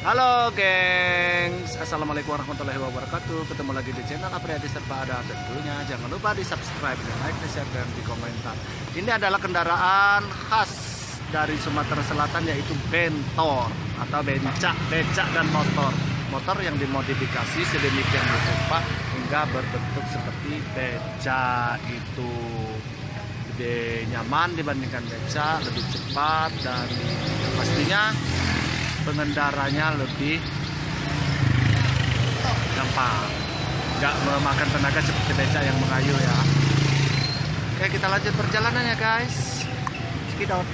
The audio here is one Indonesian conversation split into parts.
Halo gengs, assalamualaikum warahmatullahi wabarakatuh. Ketemu lagi di channel Apriyadi Serba Ada. Tentunya jangan lupa di subscribe, di like, di share, dan di komentar. Ini adalah kendaraan khas dari Sumatera Selatan, yaitu bentor atau becak dan motor. Motor yang dimodifikasi sedemikian rupa hingga berbentuk seperti becak itu. Lebih nyaman dibandingkan becak, lebih cepat, dan pastinya pengendaranya lebih gampang, nggak memakan tenaga seperti becak yang mengayuh ya. Oke, kita lanjut perjalanan ya guys. Skidot.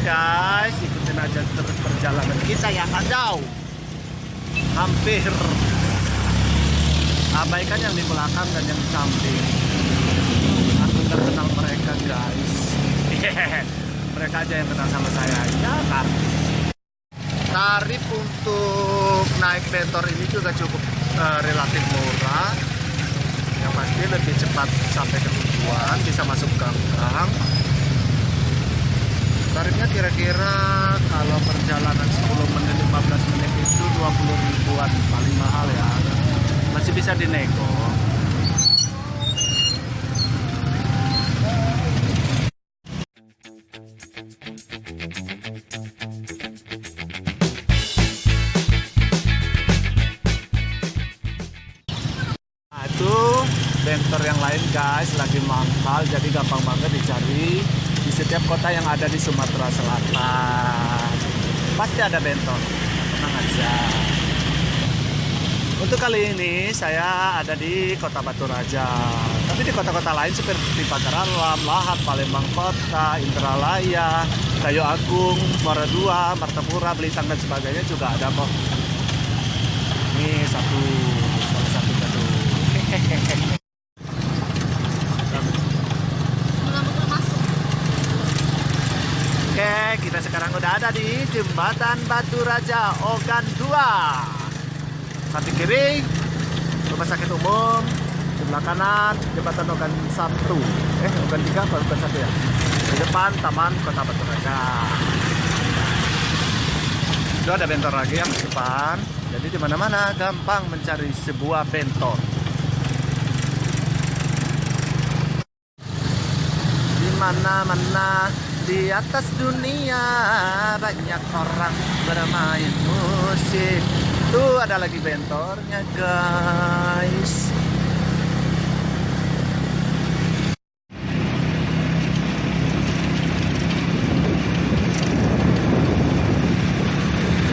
Guys, ikutin aja terus perjalanan kita ya. Jauh, hampir abaikan yang di belakang dan yang di samping. Aku nggak kenal mereka guys. Mereka aja yang kenal sama saya ya. Tarif untuk naik bentor ini juga cukup relatif murah. Yang pasti lebih cepat sampai ke tujuan, bisa masuk gang-gang. Tarifnya kira-kira kalau perjalanan 10 menit 15 menit itu 20 ribuan paling mahal ya. Masih bisa dinego. Nah, itu bentor yang lain guys lagi mangkal, jadi gampang banget dicari di setiap kota yang ada di Sumatera Selatan. Pasti ada bentor, tenang aja. Untuk kali ini saya ada di Kota Batu Raja. Tapi di kota-kota lain seperti Pagar Alam, Lahat, Palembang Kota, Indralaya, Kayu Agung, Muara II, Martapura, Belitang dan sebagainya juga ada kok. Ini salah satu gedung. Oke, kita sekarang udah ada di Jembatan Batu Raja Ogan 2. Samping kiri Rumah Sakit Umum, sebelah kanan Jembatan Ogan 1. Ogan 3 atau Ogan 1 ya. Di depan Taman Kota Batu Raja. Itu ada bentor lagi yang di depan. Jadi di mana-mana gampang mencari sebuah bentor. Di mana-mana di atas dunia banyak orang bermain musik. Tuh ada lagi bentornya guys.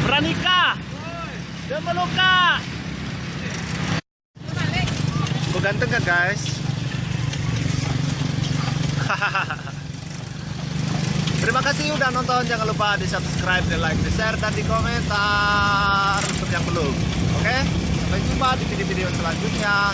Pranika dan meluka. Ganteng kan guys. Terima kasih udah nonton, jangan lupa di subscribe, di like, di share, dan di komentar untuk yang belum. Oke, sampai jumpa di video-video selanjutnya.